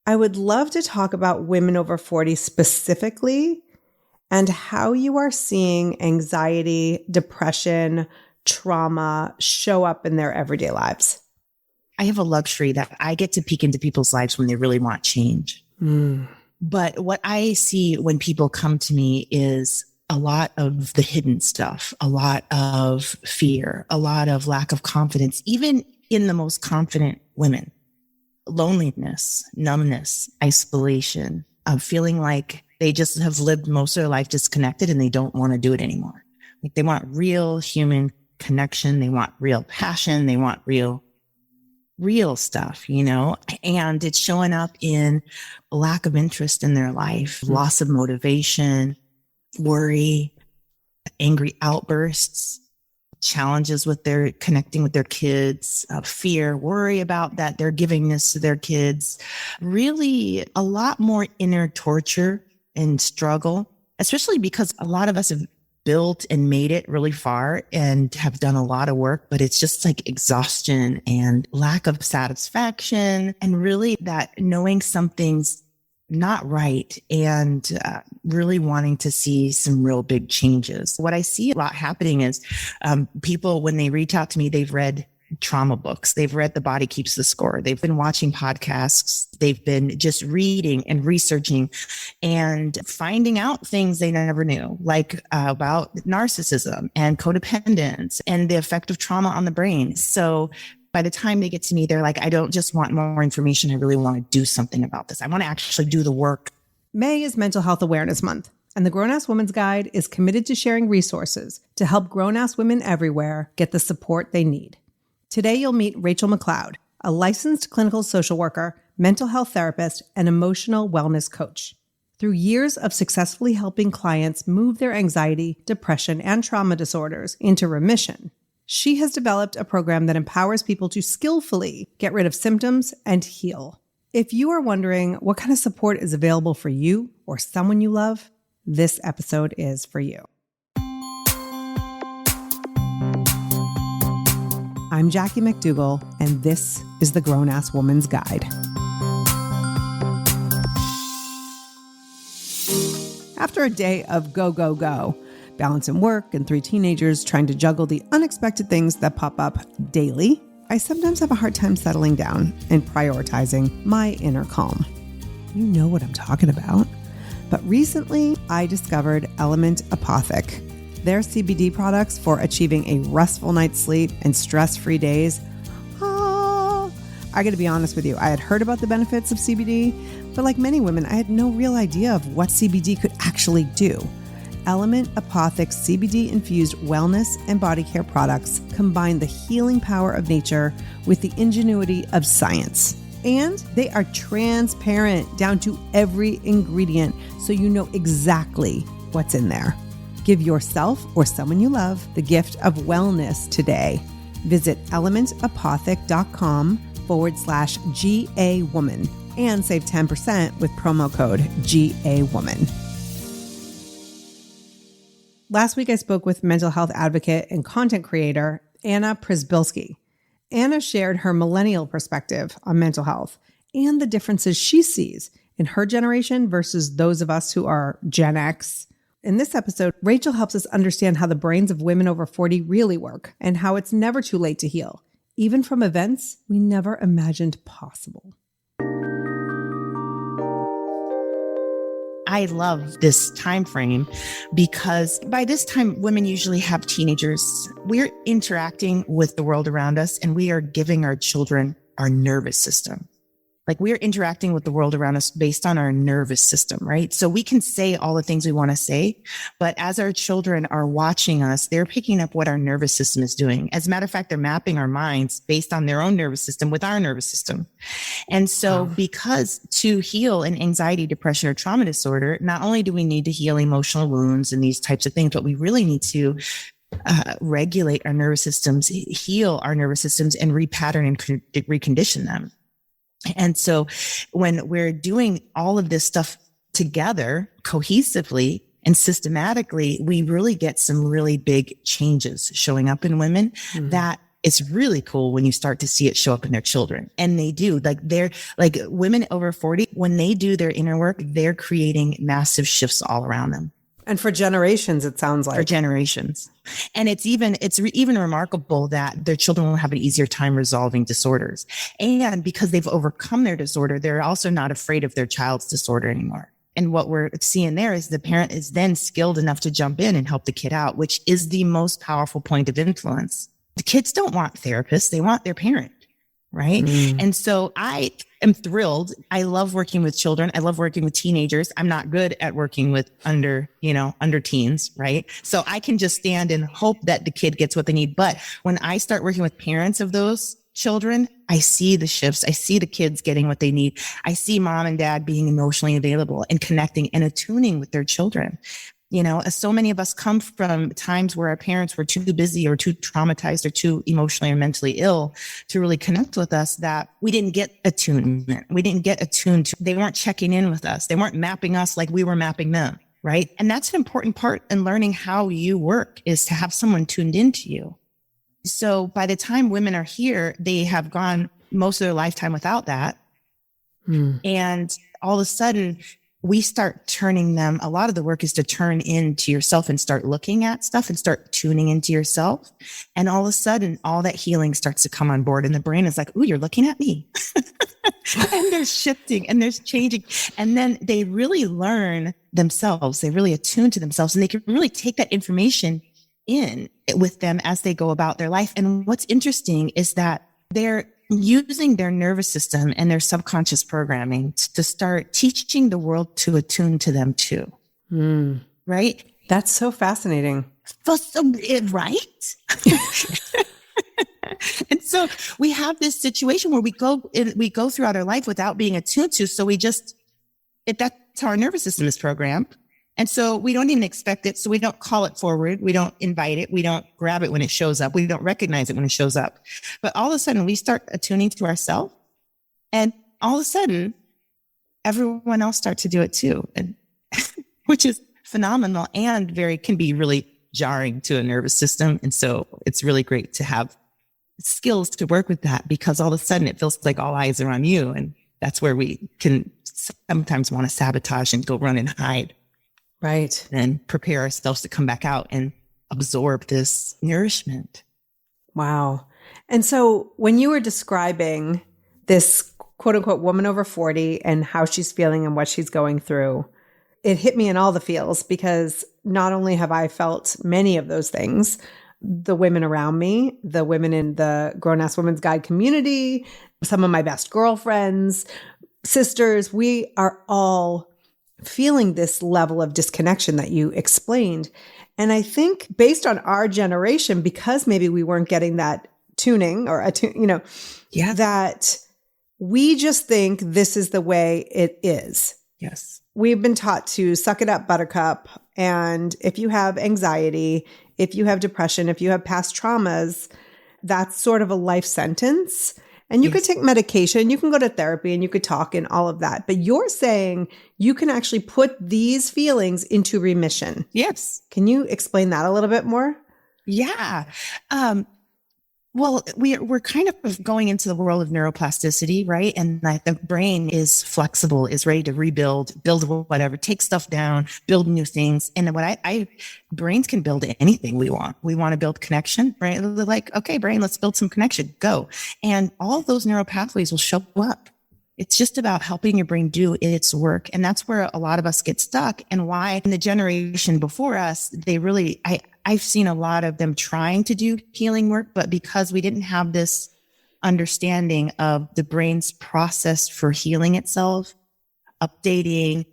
I would love to talk about women over 40 specifically and how you are seeing anxiety, depression, trauma show up in their everyday lives. I have a luxury that I get to peek into people's lives when they really want change. But what I see when people come to me is a lot of the hidden stuff, a lot of fear, a lot of lack of confidence, even in the most confident women. Loneliness, numbness, isolation, of feeling like they just have lived most of their life disconnected and they don't want to do it anymore. Like they want real human connection. They want real passion. They want real stuff, you know, and it's showing up in lack of interest in their life, loss of motivation, worry, angry outbursts, challenges with their connecting with their kids, fear, worry about that they're giving this to their kids, really a lot more inner torture and struggle, especially because a lot of us have built and made it really far and have done a lot of work, but it's just like exhaustion and lack of satisfaction and really that knowing something's not right and really wanting to see some real big changes. What I see a lot happening is people, when they reach out to me, they've read trauma books. They've read The Body Keeps the Score. They've been watching podcasts. They've been just reading and researching and finding out things they never knew, like about narcissism and codependence and the effect of trauma on the brain. So by the time they get to me, they're like, I don't just want more information. I really want to do something about this. I want to actually do the work. May is Mental Health Awareness Month, and the Grown-Ass Woman's Guide is committed to sharing resources to help grown-ass women everywhere get the support they need. Today, you'll meet Rachel McLeod, a licensed clinical social worker, mental health therapist, and emotional wellness coach. Through years of successfully helping clients move their anxiety, depression, and trauma disorders into remission, she has developed a program that empowers people to skillfully get rid of symptoms and heal. If you are wondering what kind of support is available for you or someone you love, this episode is for you. I'm Jackie McDougall, and this is the Grown-Ass Woman's Guide. After a day of go, go, go, balancing work and 3 teenagers trying to juggle the unexpected things that pop up daily, I sometimes have a hard time settling down and prioritizing my inner calm. You know what I'm talking about. But recently, I discovered Element Apothec. Their CBD products for achieving a restful night's sleep and stress-free days. I got to be honest with you, I had heard about the benefits of CBD, but like many women, I had no real idea of what CBD could actually do. Element Apothec's CBD-infused wellness and body care products combine the healing power of nature with the ingenuity of science. And they are transparent down to every ingredient, so you know exactly what's in there. Give yourself or someone you love the gift of wellness today. Visit elementapothec.com/GA Woman and save 10% with promo code GA Woman. Last week, I spoke with mental health advocate and content creator, Anna Przybylski. Anna shared her millennial perspective on mental health and the differences she sees in her generation versus those of us who are Gen X. In this episode, Rachel helps us understand how the brains of women over 40 really work and how it's never too late to heal, even from events we never imagined possible. I love this time frame because by this time, women usually have teenagers. We're interacting with the world around us and we are giving our children our nervous system. Like we're interacting with the world around us based on our nervous system, right? So we can say all the things we want to say, but as our children are watching us, they're picking up what our nervous system is doing. As a matter of fact, they're mapping our minds based on their own nervous system with our nervous system. And so because to heal an anxiety, depression, or trauma disorder, not only do we need to heal emotional wounds and these types of things, but we really need to regulate our nervous systems, heal our nervous systems, and repattern and recondition them. And so when we're doing all of this stuff together cohesively and systematically, we really get some really big changes showing up in women that it's really cool when you start to see it show up in their children. And they do. Like they're like women over 40, when they do their inner work, they're creating massive shifts all around them. And for generations, it sounds like. For generations. And it's even remarkable that their children will have an easier time resolving disorders. And because they've overcome their disorder, they're also not afraid of their child's disorder anymore. And what we're seeing there is the parent is then skilled enough to jump in and help the kid out, which is the most powerful point of influence. The kids don't want therapists. They want their parent. Right. And so I am thrilled. I love working with children. I love working with teenagers. I'm not good at working with under teens. Right. So I can just stand and hope that the kid gets what they need. But when I start working with parents of those children, I see the shifts. I see the kids getting what they need. I see mom and dad being emotionally available and connecting and attuning with their children. So many of us come from times where our parents were too busy or too traumatized or too emotionally or mentally ill to really connect with us, that we didn't get attunement. We didn't get attuned to, they weren't checking in with us. They weren't mapping us like we were mapping them. Right. And that's an important part in learning how you work, is to have someone tuned into you. So by the time women are here, they have gone most of their lifetime without that. And all of a sudden, we start turning them. A lot of the work is to turn into yourself and start looking at stuff and start tuning into yourself. And all of a sudden, all that healing starts to come on board. And the brain is like, ooh, you're looking at me. And there's shifting and there's changing. And then they really learn themselves. They really attune to themselves, and they can really take that information in with them as they go about their life. And what's interesting is that they're using their nervous system and their subconscious programming to start teaching the world to attune to them too. Right? That's so fascinating. Right? And so we have this situation where we go throughout our life without being attuned to. So that's how our nervous system is programmed. And so we don't even expect it. So we don't call it forward. We don't invite it. We don't grab it when it shows up. We don't recognize it when it shows up. But all of a sudden we start attuning to ourselves, and all of a sudden everyone else starts to do it too. And which is phenomenal and can be really jarring to a nervous system. And so it's really great to have skills to work with that, because all of a sudden it feels like all eyes are on you. And that's where we can sometimes want to sabotage and go run and hide. Right. And prepare ourselves to come back out and absorb this nourishment. Wow. And so when you were describing this quote unquote woman over 40 and how she's feeling and what she's going through, it hit me in all the feels, because not only have I felt many of those things, the women around me, the women in the Grown Ass Women's Guide community, some of my best girlfriends, sisters, we are all feeling this level of disconnection that you explained. And I think based on our generation, because maybe we weren't getting that tuning or, that we just think this is the way it is. Yes. We've been taught to suck it up, buttercup. And if you have anxiety, if you have depression, if you have past traumas, that's sort of a life sentence. And you could take medication, you can go to therapy, and you could talk and all of that. But you're saying you can actually put these feelings into remission. Yes. Can you explain that a little bit more? Yeah. Well, we're kind of going into the world of neuroplasticity, right? And the brain is flexible, is ready to rebuild, build whatever, take stuff down, build new things. And what brains can build anything we want. We want to build connection, right? They're like, okay, brain, let's build some connection, go. And all of those neural pathways will show up. It's just about helping your brain do its work. And that's where a lot of us get stuck, and why in the generation before us, I've seen a lot of them trying to do healing work, but because we didn't have this understanding of the brain's process for healing itself, updating,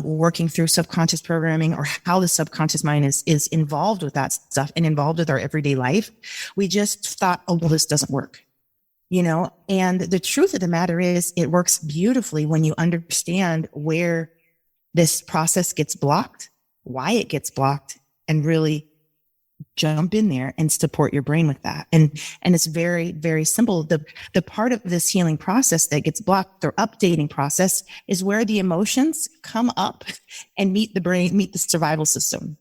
working through subconscious programming, or how the subconscious mind is involved with that stuff and involved with our everyday life, we just thought, oh, well, this doesn't work. And the truth of the matter is, it works beautifully when you understand where this process gets blocked, why it gets blocked, and really jump in there and support your brain with that. And it's very, very simple. The part of this healing process that gets blocked, or updating process, is where the emotions come up and meet the brain, meet the survival system.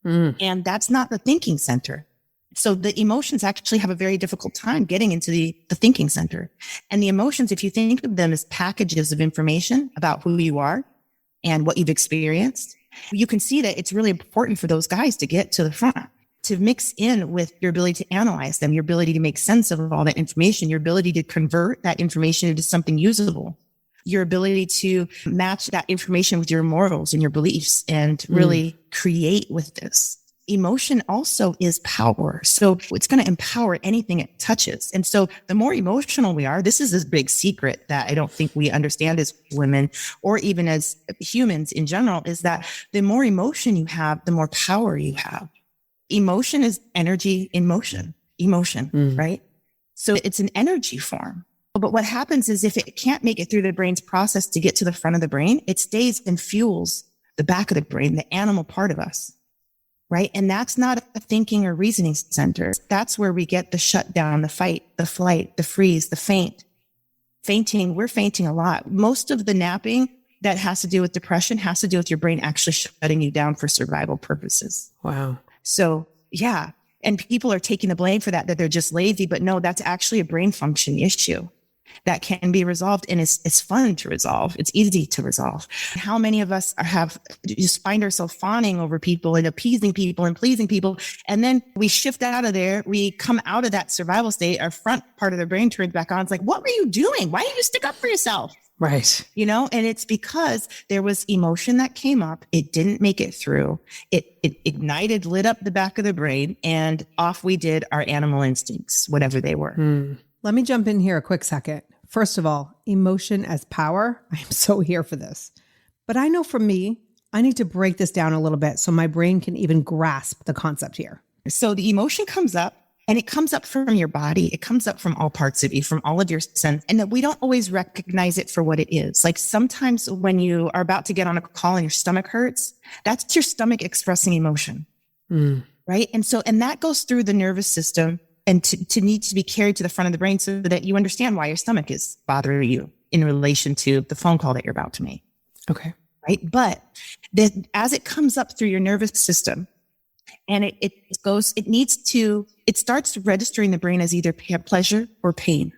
And that's not the thinking center. So the emotions actually have a very difficult time getting into the thinking center. And the emotions, if you think of them as packages of information about who you are and what you've experienced, you can see that it's really important for those guys to get to the front, to mix in with your ability to analyze them, your ability to make sense of all that information, your ability to convert that information into something usable, your ability to match that information with your morals and your beliefs and really create with this. Emotion also is power. So it's going to empower anything it touches. And so the more emotional we are, this is this big secret that I don't think we understand as women or even as humans in general, is that the more emotion you have, the more power you have. Emotion is energy in motion, right? So it's an energy form. But what happens is if it can't make it through the brain's process to get to the front of the brain, it stays and fuels the back of the brain, the animal part of us. Right. And that's not a thinking or reasoning center. That's where we get the shutdown, the fight, the flight, the freeze, the faint. Fainting, we're fainting a lot. Most of the napping that has to do with depression has to do with your brain actually shutting you down for survival purposes. Wow. So, yeah. And people are taking the blame for that they're just lazy. But no, that's actually a brain function issue that can be resolved, and it's fun to resolve. It's easy to resolve. How many of us have just find ourselves fawning over people and appeasing people and pleasing people, and then we shift out of there. We come out of that survival state. Our front part of the brain turns back on. It's like, what were you doing? Why didn't you stick up for yourself? Right. You know, and it's because there was emotion that came up. It didn't make it through. It ignited, lit up the back of the brain, and off we did our animal instincts, whatever they were. Let me jump in here a quick second. First of all, emotion as power. I am so here for this. But I know for me, I need to break this down a little bit so my brain can even grasp the concept here. So the emotion comes up, and it comes up from your body. It comes up from all parts of you, from all of your senses. And that we don't always recognize it for what it is. Like sometimes when you are about to get on a call and your stomach hurts, that's your stomach expressing emotion. Right. And that goes through the nervous system and to need to be carried to the front of the brain so that you understand why your stomach is bothering you in relation to the phone call that you're about to make. Okay. Right. But as it comes up through your nervous system and it starts registering the brain as either pleasure or pain.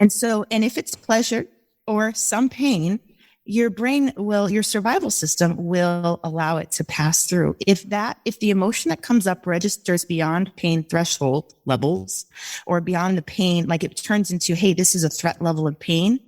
And if it's pleasure or some pain, your survival system will allow it to pass through. If the emotion that comes up registers beyond pain threshold levels or beyond the pain, like it turns into, hey, this is a threat level of pain.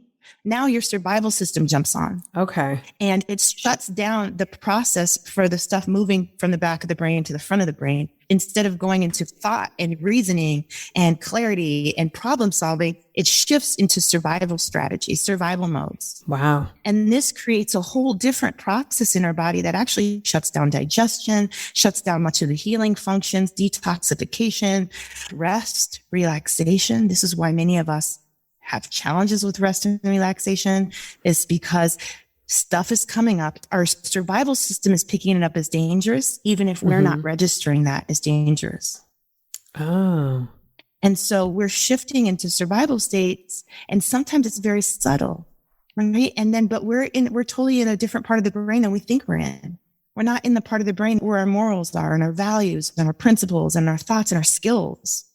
Now your survival system jumps on. Okay. And it shuts down the process for the stuff moving from the back of the brain to the front of the brain. Instead of going into thought and reasoning and clarity and problem solving, it shifts into survival strategies, survival modes. Wow. And this creates a whole different process in our body that actually shuts down digestion, shuts down much of the healing functions, detoxification, rest, relaxation. This is why many of us have challenges with rest and relaxation, is because stuff is coming up. Our survival system is picking it up as dangerous, even if we're not registering that as dangerous. Oh. And so we're shifting into survival states, and sometimes it's very subtle, right? But we're totally in a different part of the brain than we think we're in. We're not in the part of the brain where our morals are and our values and our principles and our thoughts and our skills.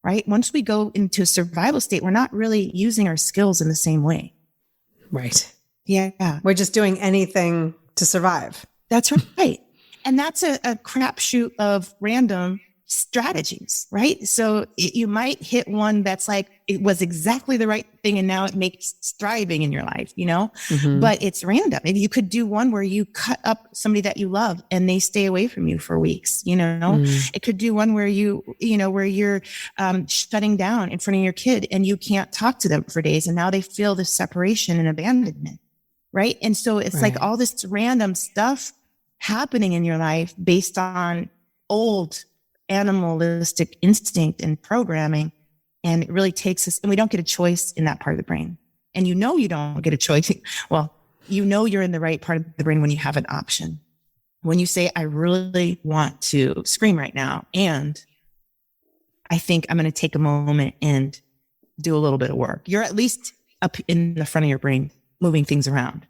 Right? Once we go into a survival state, we're not really using our skills in the same way. Right. Yeah. We're just doing anything to survive. That's right. And that's a crapshoot of random strategies, right? So you might hit one that's like, it was exactly the right thing, and now it makes thriving in your life, but it's random. And you could do one where you cut up somebody that you love and they stay away from you for weeks, It could do one where where you're shutting down in front of your kid and you can't talk to them for days, and now they feel this separation and abandonment, right? And so it's like all this random stuff happening in your life based on old animalistic instinct and programming. And it really takes us, and we don't get a choice in that part of the brain. And you don't get a choice. Well, you're in the right part of the brain when you have an option. When you say, I really want to scream right now, and I think I'm going to take a moment and do a little bit of work. You're at least up in the front of your brain, moving things around.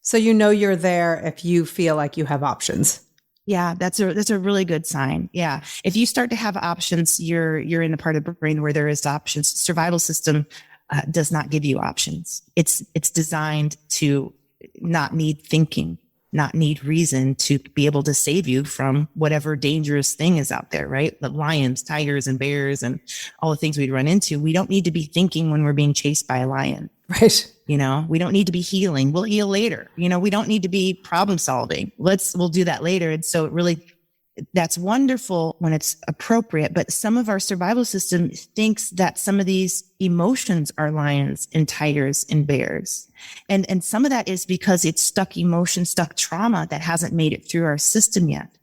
So you're there if you feel like you have options. Yeah, that's a really good sign. Yeah. If you start to have options, you're in the part of the brain where there is options. Survival system does not give you options. It's designed to not need thinking, not need reason to be able to save you from whatever dangerous thing is out there, right? The lions, tigers, and bears, and all the things we'd run into. We don't need to be thinking when we're being chased by a lion. Right. We don't need to be healing. We'll heal later. We don't need to be problem solving. We'll do that later. And so that's wonderful when it's appropriate. But some of our survival system thinks that some of these emotions are lions and tigers and bears. And some of that is because it's stuck emotion, stuck trauma that hasn't made it through our system yet.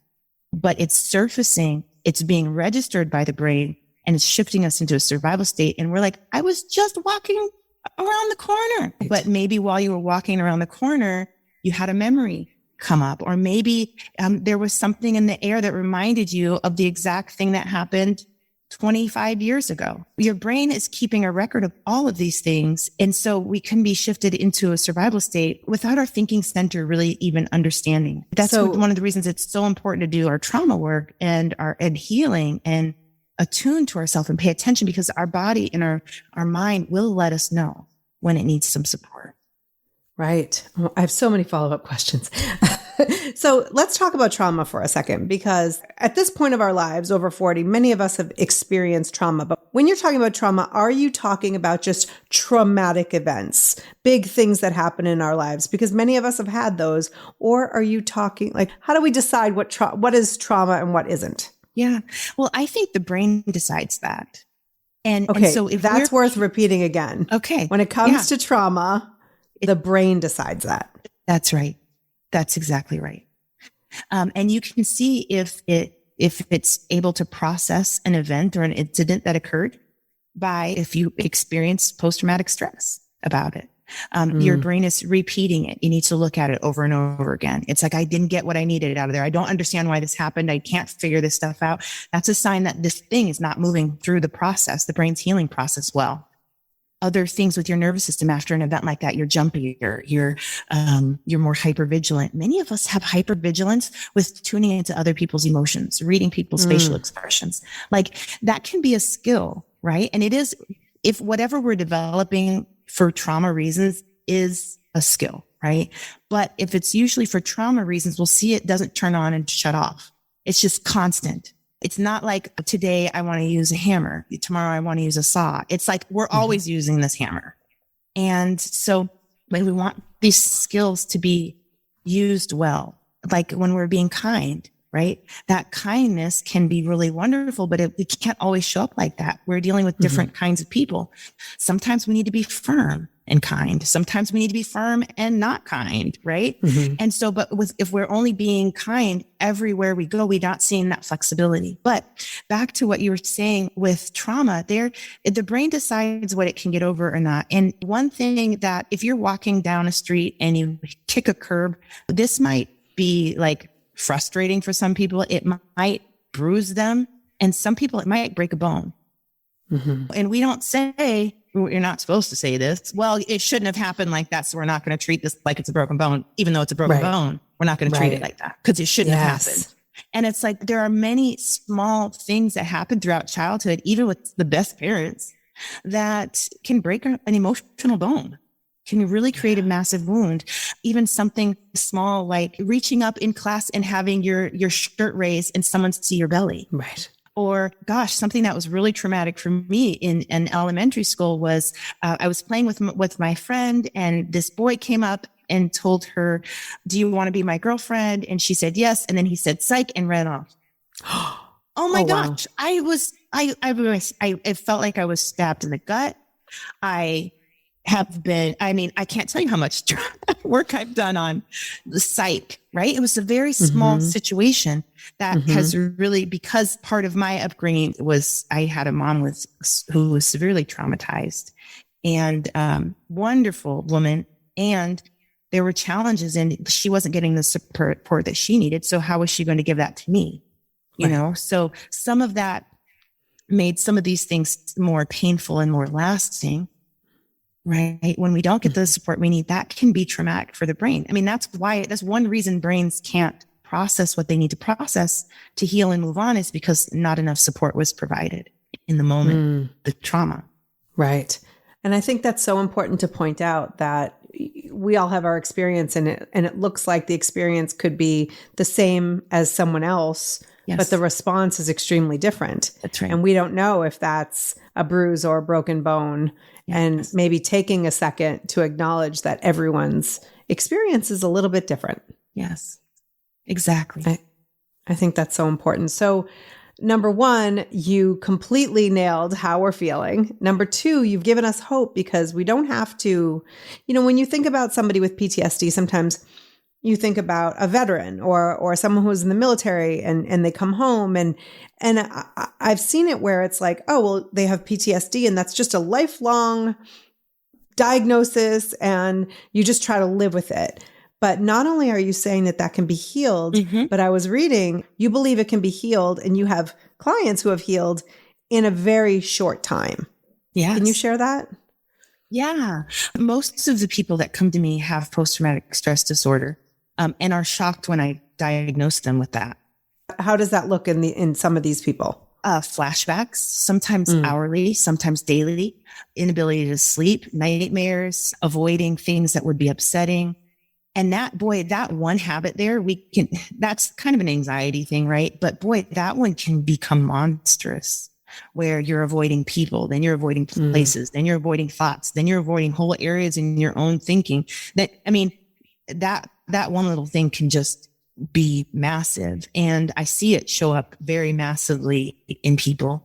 But it's surfacing, it's being registered by the brain, and it's shifting us into a survival state. And we're like, I was just walking around the corner. But maybe while you were walking around the corner, you had a memory come up, or maybe there was something in the air that reminded you of the exact thing that happened 25 years ago. Your brain is keeping a record of all of these things. And so we can be shifted into a survival state without our thinking center really even understanding. That's one of the reasons it's so important to do our trauma work and healing and attune to ourselves and pay attention, because our body and our mind will let us know when it needs some support. Right. I have so many follow-up questions. So let's talk about trauma for a second, because at this point of our lives, over 40, many of us have experienced trauma. But when you're talking about trauma, are you talking about just traumatic events, big things that happen in our lives? Because many of us have had those. Or are you talking how do we decide what is trauma and what isn't? Yeah. Well, I think the brain decides that. And so if that's worth repeating again. Okay. When it comes to trauma, the brain decides that. That's right. That's exactly right. And you can see if it's able to process an event or an incident that occurred by if you experience post-traumatic stress about it. Your brain is repeating it. You need to look at it over and over again. It's like, I didn't get what I needed out of there. I don't understand why this happened. I can't figure this stuff out. That's a sign that this thing is not moving through the process, the brain's healing process well. Other things with your nervous system after an event like that, you're jumpier, you're more hypervigilant. Many of us have hypervigilance with tuning into other people's emotions, reading people's facial expressions. Like that can be a skill, right? And it is, if whatever we're developing for trauma reasons is a skill, right? But if it's usually for trauma reasons, we'll see it doesn't turn on and shut off. It's just constant. It's not like today I want to use a hammer. Tomorrow I want to use a saw. It's like we're always using this hammer. And so when we want these skills to be used well, like when we're being kind, right? That kindness can be really wonderful, but it can't always show up like that. We're dealing with different kinds of people. Sometimes we need to be firm and kind. Sometimes we need to be firm and not kind, right? And so, if we're only being kind everywhere we go, we're not seeing that flexibility. But back to what you were saying with trauma, the brain decides what it can get over or not. And one thing that if you're walking down a street and you kick a curb, this might be like frustrating for some people. It might bruise them. And some people, it might break a bone. And we don't say, you're not supposed to say this. Well, it shouldn't have happened like that. So we're not going to treat this like it's a broken bone, even though it's a broken bone. We're not going to treat it like that because it shouldn't have happened. And it's like, there are many small things that happen throughout childhood, even with the best parents, that can break an emotional bone, can really create a massive wound. Even something small, like reaching up in class and having your shirt raised and someone see your belly. Right. Or gosh, something that was really traumatic for me in elementary school was I was playing with my friend, and this boy came up and told her, "Do you want to be my girlfriend?" And she said yes. And then he said psych and ran off. Oh my gosh. Wow. I felt like I was stabbed in the gut. I can't tell you how much work I've done on the psych, right? It was a very small situation that has really, because part of my upbringing was I had a mom who was severely traumatized, and wonderful woman. And there were challenges, and she wasn't getting the support that she needed. So how was she going to give that to me? You know? So some of that made some of these things more painful and more lasting. Right. When we don't get the support we need, that can be traumatic for the brain. I mean, that's one reason brains can't process what they need to process to heal and move on is because not enough support was provided in the moment, the trauma. Right. And I think that's so important to point out that we all have our experience in it, and it looks like the experience could be the same as someone else, but the response is extremely different. That's right. And we don't know if that's a bruise or a broken bone. And maybe taking a second to acknowledge that everyone's experience is a little bit different. Yes, exactly. I think that's so important. So, number one, you completely nailed how we're feeling. Number two, you've given us hope because we don't have to, when you think about somebody with PTSD, sometimes you think about a veteran or someone who's in the military and they come home and I've seen it where it's like, oh, well, they have PTSD and that's just a lifelong diagnosis and you just try to live with it. But not only are you saying that can be healed, but I was reading, you believe it can be healed and you have clients who have healed in a very short time. Yes. Can you share that? Yeah. Most of the people that come to me have post-traumatic stress disorder and are shocked when I diagnose them with that. How does that look in some of these people? Flashbacks, sometimes hourly, sometimes daily, inability to sleep, nightmares, avoiding things that would be upsetting. And that one habit there, that's kind of an anxiety thing, right? But boy, that one can become monstrous where you're avoiding people, then you're avoiding places, then you're avoiding thoughts, then you're avoiding whole areas in your own thinking that one little thing can just be massive. And I see it show up very massively in people.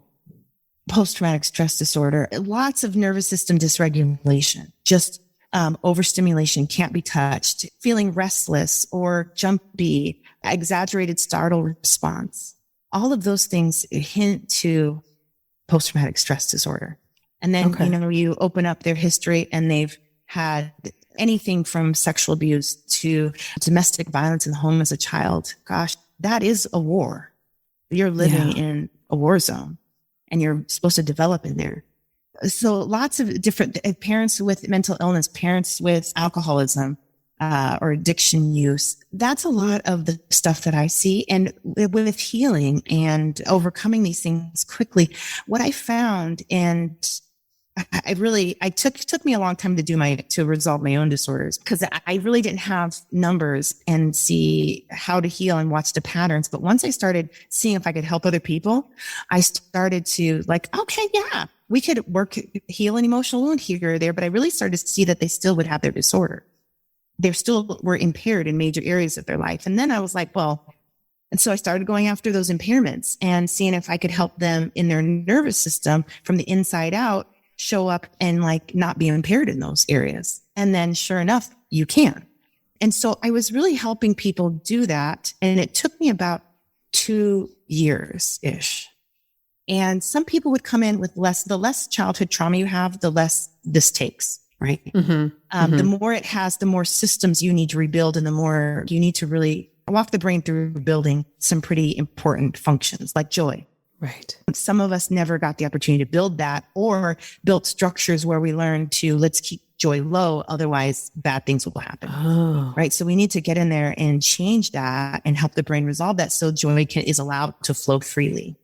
Post-traumatic stress disorder, lots of nervous system dysregulation, just overstimulation, can't be touched, feeling restless or jumpy, exaggerated startle response. All of those things hint to post-traumatic stress disorder. And then, you open up their history and they've had anything from sexual abuse to domestic violence in the home as a child. Gosh, that is a war. You're living in a war zone and you're supposed to develop in there. So lots of different parents with mental illness, parents with alcoholism or addiction use. That's a lot of the stuff that I see. And with healing and overcoming these things quickly, what I found, and it took me a long time to resolve my own disorders because I really didn't have numbers and see how to heal and watch the patterns. But once I started seeing if I could help other people, I started to we could heal an emotional wound here or there, but I really started to see that they still would have their disorder. They still were impaired in major areas of their life. And then I was like, and so I started going after those impairments and seeing if I could help them in their nervous system from the inside out show up and not be impaired in those areas. And then sure enough, you can. And so I was really helping people do that. And it took me about 2 years-ish. And some people would come in with the less childhood trauma you have, the less this takes, right? The more it has, the more systems you need to rebuild and the more you need to really walk the brain through building some pretty important functions like joy. Right. Some of us never got the opportunity to build that or built structures where we learned to let's keep joy low. Otherwise bad things will happen. Oh. Right. So we need to get in there and change that and help the brain resolve that so joy is allowed to flow freely.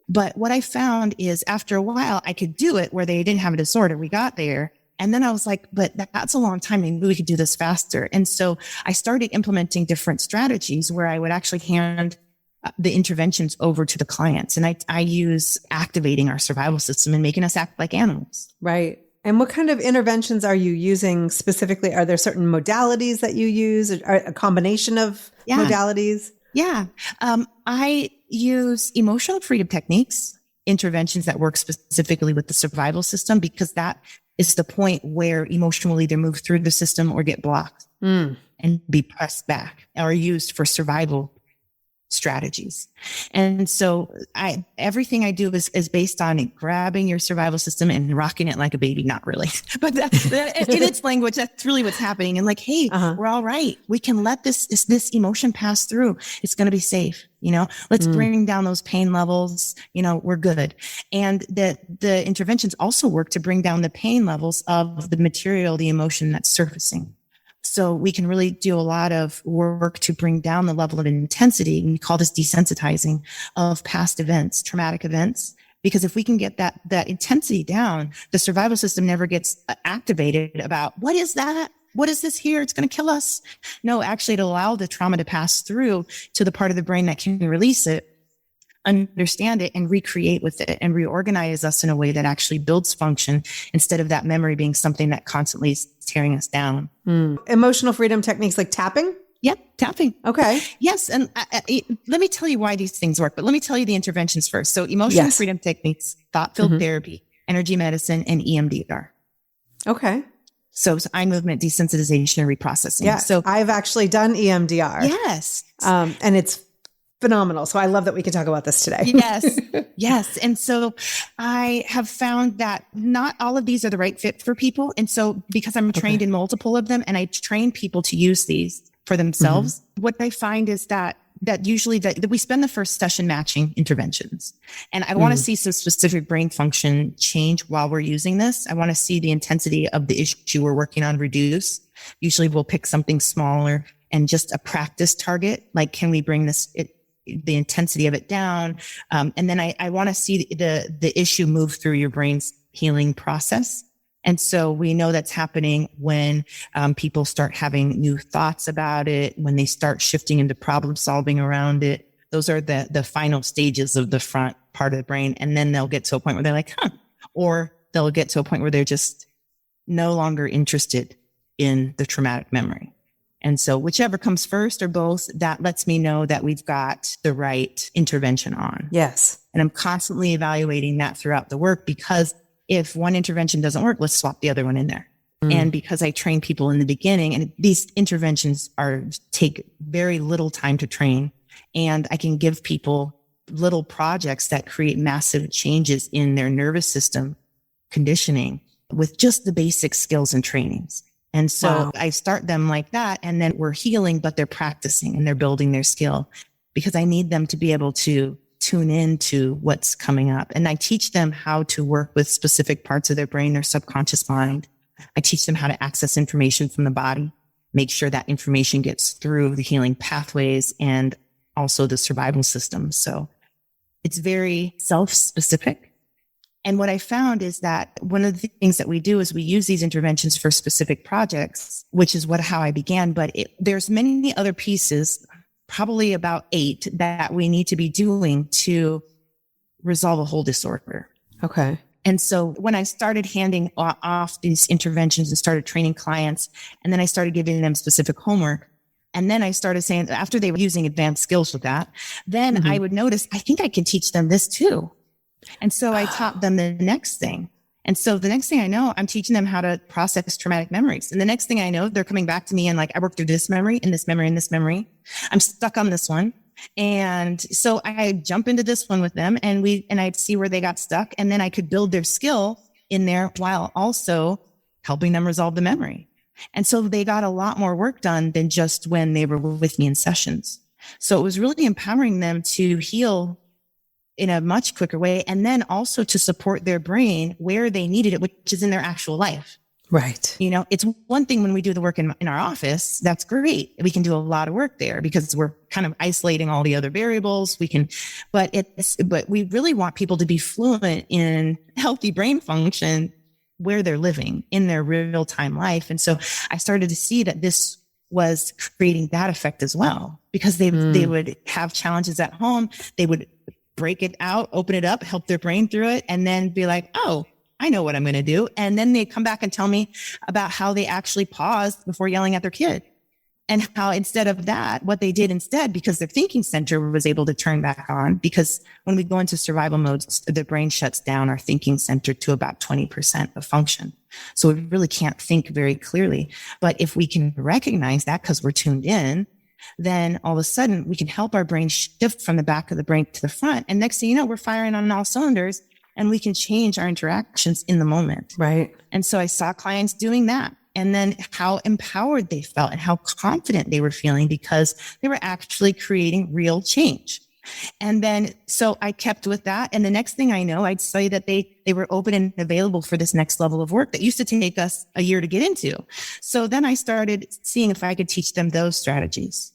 But what I found is after a while, I could do it where they didn't have a disorder. We got there. And then I was like, but that's a long time. Maybe we could do this faster. And so I started implementing different strategies where I would actually hand the interventions over to the clients. And I use activating our survival system and making us act like animals. Right. And what kind of interventions are you using specifically? Are there certain modalities that you use or a combination of modalities? Yeah. I use emotional freedom techniques, interventions that work specifically with the survival system, because that is the point where emotion will either move through the system or get blocked and be pressed back or used for survival strategies. And so everything I do is based on grabbing your survival system and rocking it like a baby. Not really, but in its language, that's really what's happening. And hey, we're all right. We can let this emotion pass through. It's going to be safe. Let's bring down those pain levels. We're good. And the interventions also work to bring down the pain levels of the material, the emotion that's surfacing. So we can really do a lot of work to bring down the level of intensity. And we call this desensitizing of past events, traumatic events. Because if we can get that intensity down, the survival system never gets activated about what is that? What is this here? It's going to kill us. No, actually, it allows the trauma to pass through to the part of the brain that can release it, understand it, and recreate with it and reorganize us in a way that actually builds function instead of that memory being something that constantly is tearing us down. Emotional freedom techniques like tapping? Yep, tapping. Okay. Yes. And let me tell you why these things work, but let me tell you the interventions first. So emotional freedom techniques, thought-filled therapy, energy medicine, and EMDR. Okay. So it's eye movement desensitization and reprocessing. Yeah. So I've actually done EMDR. Yes. And it's phenomenal. So I love that we can talk about this today. Yes. Yes. And so I have found that not all of these are the right fit for people. And so because I'm trained in multiple of them and I train people to use these for themselves, what I find is that usually that we spend the first session matching interventions. And I want to see some specific brain function change while we're using this. I want to see the intensity of the issue we're working on reduce. Usually we'll pick something smaller and just a practice target. Like, can we bring the intensity of it down? And then I want to see the issue move through your brain's healing process. And so we know that's happening when people start having new thoughts about it, when they start shifting into problem solving around it. Those are the final stages of the front part of the brain. And then they'll get to a point where they're like, or they'll get to a point where they're just no longer interested in the traumatic memory. And so whichever comes first or both, that lets me know that we've got the right intervention on. Yes. And I'm constantly evaluating that throughout the work, because if one intervention doesn't work, let's swap the other one in there. And because I train people in the beginning, and these interventions take very little time to train, and I can give people little projects that create massive changes in their nervous system conditioning with just the basic skills and trainings. And so I start them like that, and then we're healing, but they're practicing and they're building their skill, because I need them to be able to tune into what's coming up. And I teach them how to work with specific parts of their brain, their subconscious mind. I teach them how to access information from the body, make sure that information gets through the healing pathways and also the survival system. So it's very self-specific. And what I found is that one of the things that we do is we use these interventions for specific projects, which is how I began. But there's many other pieces, probably about 8, that we need to be doing to resolve a whole disorder. Okay. And so when I started handing off these interventions and started training clients, and then I started giving them specific homework, and then I started saying, after they were using advanced skills with that, then I would notice, I think I can teach them this too. And so I taught them the next thing. And so the next thing I know, I'm teaching them how to process traumatic memories. And the next thing I know, they're coming back to me and like, I worked through this memory and this memory and this memory. I'm stuck on this one. And so I jump into this one with them, and I'd see where they got stuck. And then I could build their skill in there while also helping them resolve the memory. And so they got a lot more work done than just when they were with me in sessions. So it was really empowering them to heal in a much quicker way, and then also to support their brain where they needed it, which is in their actual life. Right. You know, it's one thing when we do the work in our office, that's great. We can do a lot of work there because we're kind of isolating all the other variables. But we really want people to be fluent in healthy brain function where they're living in their real time life. And so I started to see that this was creating that effect as well, because they would have challenges at home. They would break it out, open it up, help their brain through it, and then be like, oh, I know what I'm going to do. And then they come back and tell me about how they actually paused before yelling at their kid, and how instead of that, what they did instead, because their thinking center was able to turn back on, because when we go into survival mode, the brain shuts down our thinking center to about 20% of function. So we really can't think very clearly. But if we can recognize that because we're tuned in, then all of a sudden we can help our brain shift from the back of the brain to the front. And next thing you know, we're firing on all cylinders, and we can change our interactions in the moment. Right. And so I saw clients doing that, and then how empowered they felt and how confident they were feeling because they were actually creating real change. And then, so I kept with that. And the next thing I know, I'd say that they were open and available for this next level of work that used to take us a year to get into. So then I started seeing if I could teach them those strategies.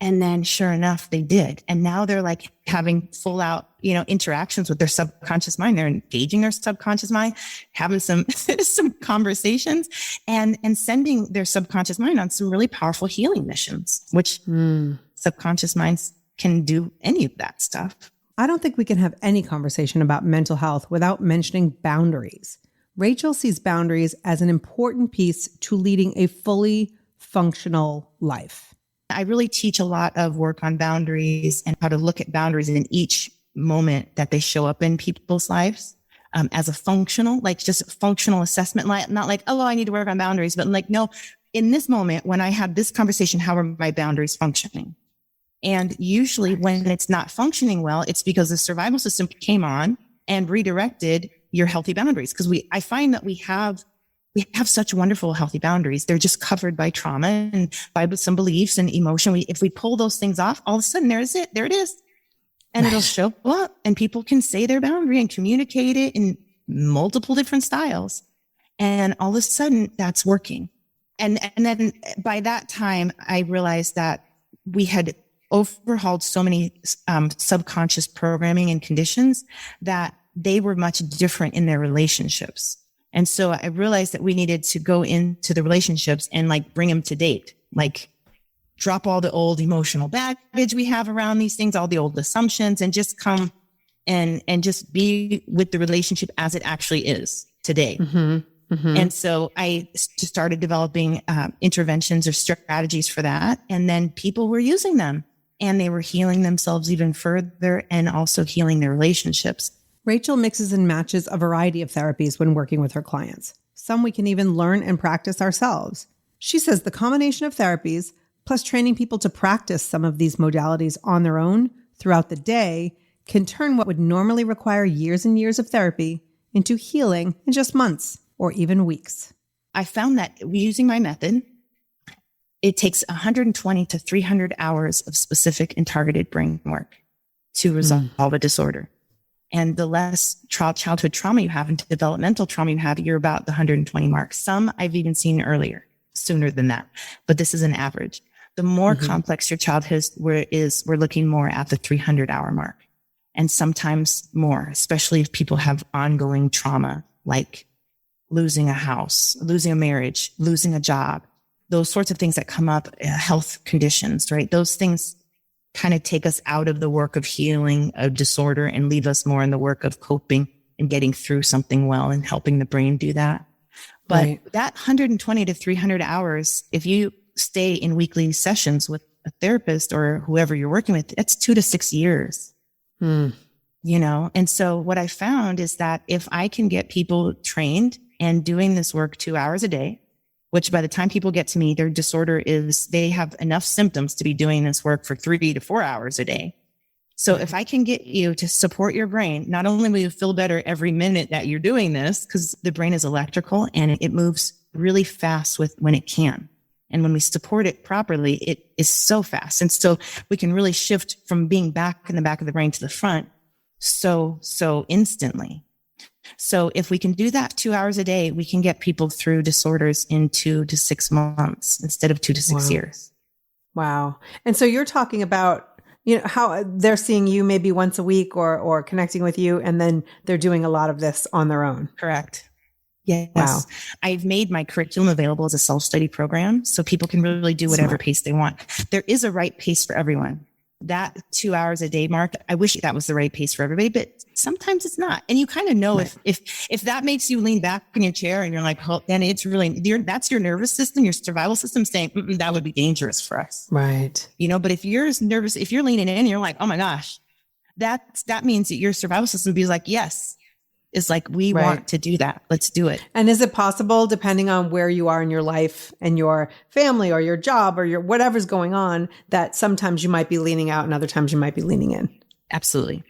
And then sure enough, they did. And now they're like having full out, interactions with their subconscious mind. They're engaging their subconscious mind, having some conversations and sending their subconscious mind on some really powerful healing missions, which subconscious minds can do any of that stuff. I don't think we can have any conversation about mental health without mentioning boundaries. Rachel sees boundaries as an important piece to leading a fully functional life. I really teach a lot of work on boundaries and how to look at boundaries in each moment that they show up in people's lives as a functional, like just a functional assessment, not like, oh, I need to work on boundaries, but like, no, in this moment, when I have this conversation, how are my boundaries functioning? And usually when it's not functioning well, it's because the survival system came on and redirected your healthy boundaries. Because I find that we have such wonderful, healthy boundaries. They're just covered by trauma and by some beliefs and emotion. If we pull those things off, all of a sudden, there it is. And it'll show up and people can say their boundary and communicate it in multiple different styles. And all of a sudden that's working. And then by that time, I realized that we had overhauled so many subconscious programming and conditions that they were much different in their relationships. And so I realized that we needed to go into the relationships and like bring them to date, like drop all the old emotional baggage we have around these things, all the old assumptions, and just come and just be with the relationship as it actually is today. Mm-hmm. Mm-hmm. And so I just started developing interventions or strategies for that. And then people were using them and they were healing themselves even further and also healing their relationships. Rachel mixes and matches a variety of therapies when working with her clients. Some we can even learn and practice ourselves. She says the combination of therapies, plus training people to practice some of these modalities on their own throughout the day, can turn what would normally require years and years of therapy into healing in just months or even weeks. I found that using my method, it takes 120 to 300 hours of specific and targeted brain work to resolve a disorder. And the less childhood trauma you have and developmental trauma you have, you're about the 120 mark. Some I've even seen sooner than that. But this is an average. The more complex your childhood is, we're looking more at the 300-hour mark. And sometimes more, especially if people have ongoing trauma, like losing a house, losing a marriage, losing a job, those sorts of things that come up, health conditions, right? Those things kind of take us out of the work of healing a disorder and leave us more in the work of coping and getting through something well and helping the brain do that. But that 120 to 300 hours, if you stay in weekly sessions with a therapist or whoever you're working with, it's 2 to 6 years, And so what I found is that if I can get people trained and doing this work 2 hours a day, which by the time people get to me, their disorder they have enough symptoms to be doing this work for 3 to 4 hours a day. So if I can get you to support your brain, not only will you feel better every minute that you're doing this, because the brain is electrical and it moves really fast when it can. And when we support it properly, it is so fast. And so we can really shift from being back in the back of the brain to the front so instantly. So if we can do that 2 hours a day, we can get people through disorders in 2 to 6 months instead of 2 to 6 years. Wow. And so you're talking about, how they're seeing you maybe once a week or connecting with you, and then they're doing a lot of this on their own. Correct. Yes. Wow. I've made my curriculum available as a self-study program so people can really do whatever pace they want. There is a right pace for everyone. That 2 hours a day mark, I wish that was the right pace for everybody, but sometimes it's not. And you kind of know if that makes you lean back in your chair and you're like, oh, then it's really, that's your nervous system, your survival system saying that would be dangerous for us. Right. But if you're nervous, if you're leaning in, you're like, oh my gosh, that means that your survival system would be like, yes, it's like, we want to do that. Let's do it. And is it possible, depending on where you are in your life and your family or your job or your whatever's going on, that sometimes you might be leaning out and other times you might be leaning in? Absolutely.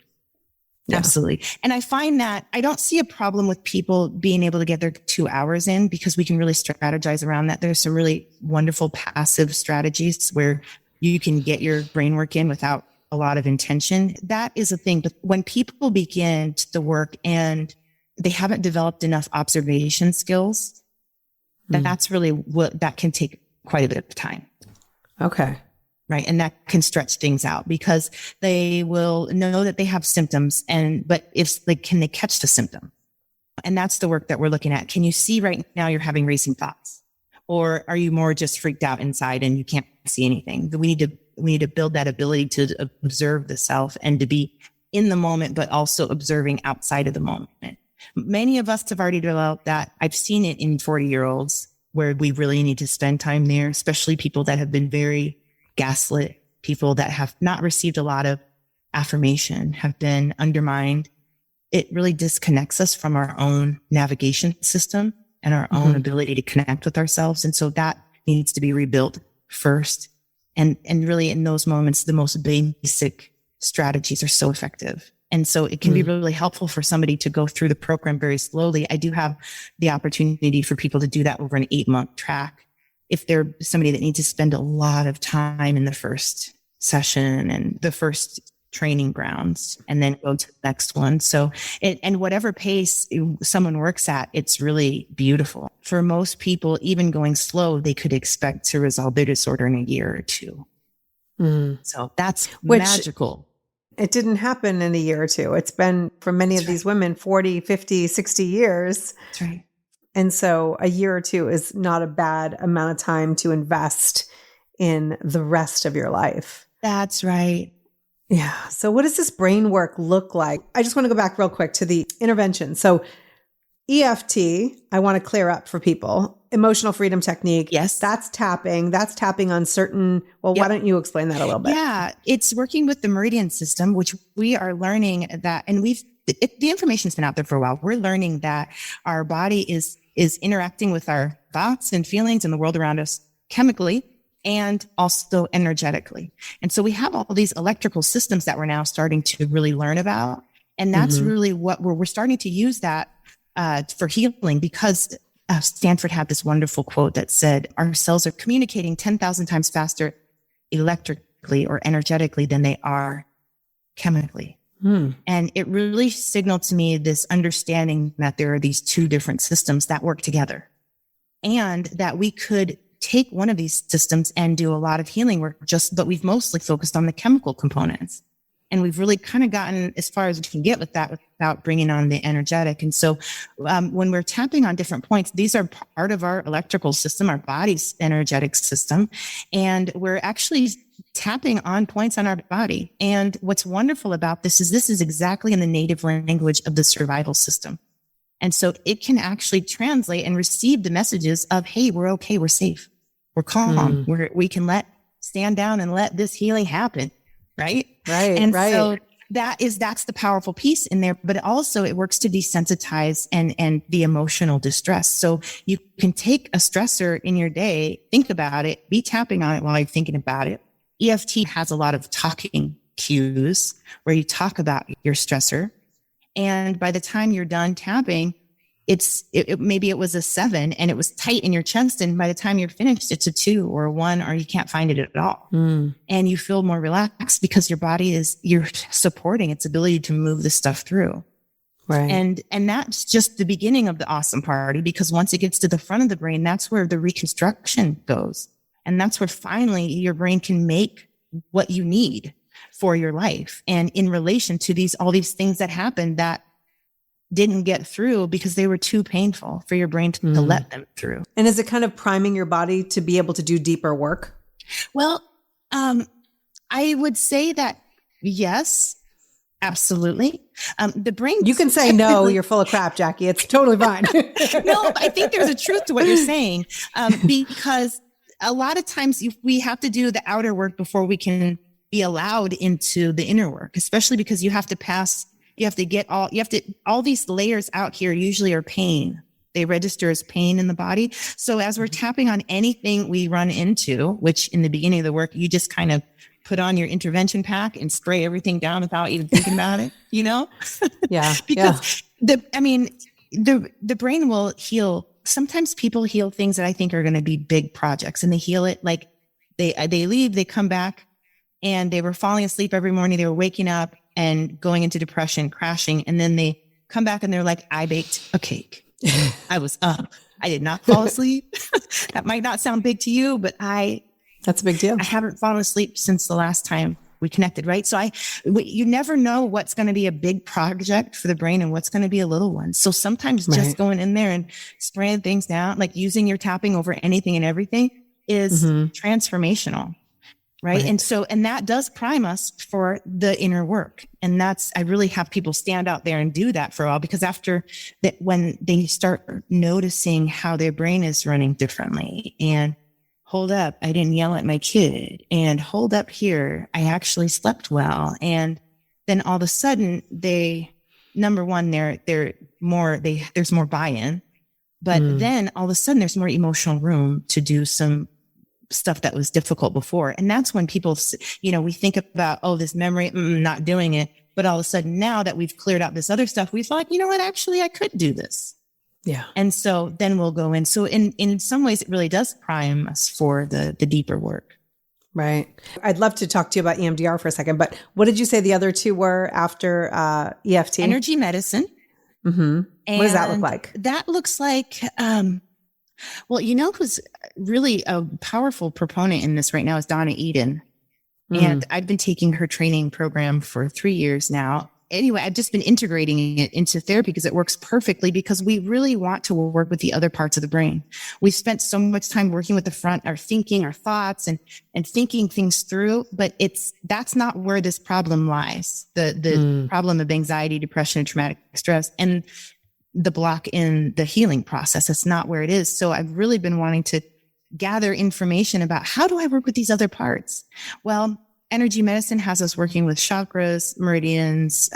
Yeah. Absolutely. And I find that I don't see a problem with people being able to get their 2 hours in because we can really strategize around that. There's some really wonderful passive strategies where you can get your brain work in without a lot of intention. That is a thing. But when people begin the work and they haven't developed enough observation skills, that's really what that can take quite a bit of time. Okay. Right. And that can stretch things out because they will know that they have symptoms but if like, can they catch the symptom? And that's the work that we're looking at. Can you see right now you're having racing thoughts, or are you more just freaked out inside and you can't see anything? We need to build that ability to observe the self and to be in the moment, but also observing outside of the moment. Many of us have already developed that. I've seen it in 40-year-olds where we really need to spend time there, especially people that have been very gaslit, people that have not received a lot of affirmation, have been undermined. It really disconnects us from our own navigation system and our own ability to connect with ourselves. And so that needs to be rebuilt first. And really in those moments, the most basic strategies are so effective. And so it can be really helpful for somebody to go through the program very slowly. I do have the opportunity for people to do that over an 8-month track. If they're somebody that needs to spend a lot of time in the first session and the first training grounds and then go to the next one. So, and whatever pace someone works at, it's really beautiful. For most people, even going slow, they could expect to resolve their disorder in a year or two. So that's magical. It didn't happen in a year or two. It's been for many of these women, 40, 50, 60 years. That's right. And so a year or two is not a bad amount of time to invest in the rest of your life. That's right. Yeah. So what does this brain work look like? I just want to go back real quick to the intervention. So EFT, I want to clear up for people. Emotional freedom technique. Yes. That's tapping. That's tapping on certain, why don't you explain that a little bit? Yeah. It's working with the meridian system, which we are learning that, and the information's been out there for a while. We're learning that our body is interacting with our thoughts and feelings in the world around us chemically and also energetically. And so we have all these electrical systems that we're now starting to really learn about. And that's really what we're starting to use that for healing, because Stanford had this wonderful quote that said, our cells are communicating 10,000 times faster electrically or energetically than they are chemically. And it really signaled to me this understanding that there are these two different systems that work together, and that we could take one of these systems and do a lot of healing work, but we've mostly focused on the chemical components. And we've really kind of gotten as far as we can get with that without bringing on the energetic. And so when we're tapping on different points, these are part of our electrical system, our body's energetic system. And we're actually tapping on points on our body. And what's wonderful about this is exactly in the native language of the survival system. And so it can actually translate and receive the messages of, hey, we're okay, we're safe, we're calm, we can stand down and let this healing happen. Right. And so that's the powerful piece in there, but it works to desensitize and the emotional distress. So you can take a stressor in your day, think about it, be tapping on it while you're thinking about it. EFT has a lot of talking cues where you talk about your stressor. And by the time you're done tapping, maybe it was a 7 and it was tight in your chest. And by the time you're finished, it's a 2 or a 1, or you can't find it at all. And you feel more relaxed because your body you're supporting its ability to move this stuff through. Right. And that's just the beginning of the awesome party, because once it gets to the front of the brain, that's where the reconstruction goes. And that's where finally your brain can make what you need for your life. And in relation to all these things that happened that didn't get through because they were too painful for your brain to let them through. And is it kind of priming your body to be able to do deeper work? Well, I would say that yes, absolutely. The brain. You can say no, you're full of crap, Jackie. It's totally fine. No, I think there's a truth to what you're saying, because a lot of times we have to do the outer work before we can be allowed into the inner work, especially because you have to get all these layers out here usually are pain. They register as pain in the body. So as we're tapping on anything we run into, which in the beginning of the work, you just kind of put on your intervention pack and spray everything down without even thinking about it, Yeah. Because the brain will heal. Sometimes people heal things that I think are going to be big projects, and they heal it like they leave, they come back and they were falling asleep every morning. They were waking up and going into depression, crashing. And then they come back and they're like, I baked a cake. I was up. I did not fall asleep. That might not sound big to you, but that's a big deal. I haven't fallen asleep since the last time we connected, right? So you never know what's going to be a big project for the brain and what's going to be a little one. So sometimes just going in there and spraying things down, like using your tapping over anything and everything is transformational. Right. And that does prime us for the inner work. And I really have people stand out there and do that for a while, because after that, when they start noticing how their brain is running differently, and hold up, I didn't yell at my kid, and hold up here, I actually slept well. And then all of a sudden number one, there's more buy-in, but then all of a sudden there's more emotional room to do some stuff that was difficult before. And that's when people, we think about, this memory, not doing it. But all of a sudden, now that we've cleared out this other stuff, we thought, you know what, actually, I could do this. Yeah. And so then we'll go in. So in some ways, it really does prime us for the deeper work. Right. I'd love to talk to you about EMDR for a second, but what did you say the other two were after EFT? Energy medicine. Mm-hmm. What does that look like? That looks like, who's really a powerful proponent in this right now is Donna Eden. And I've been taking her training program for 3 years now. Anyway, I've just been integrating it into therapy because it works perfectly, because we really want to work with the other parts of the brain. We've spent so much time working with the front, our thinking, our thoughts, and thinking things through, but that's not where this problem lies. The problem of anxiety, depression, and traumatic stress, and the block in the healing process. It's not where it is. So I've really been wanting to gather information about, how do I work with these other parts? Well, energy medicine has us working with chakras, meridians,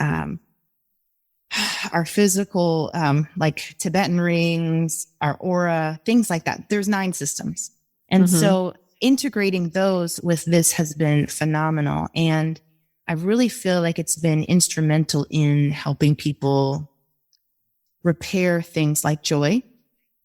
our physical, like Tibetan rings, our aura, things like that. There's 9 systems. And so integrating those with this has been phenomenal. And I really feel like it's been instrumental in helping people repair things like joy,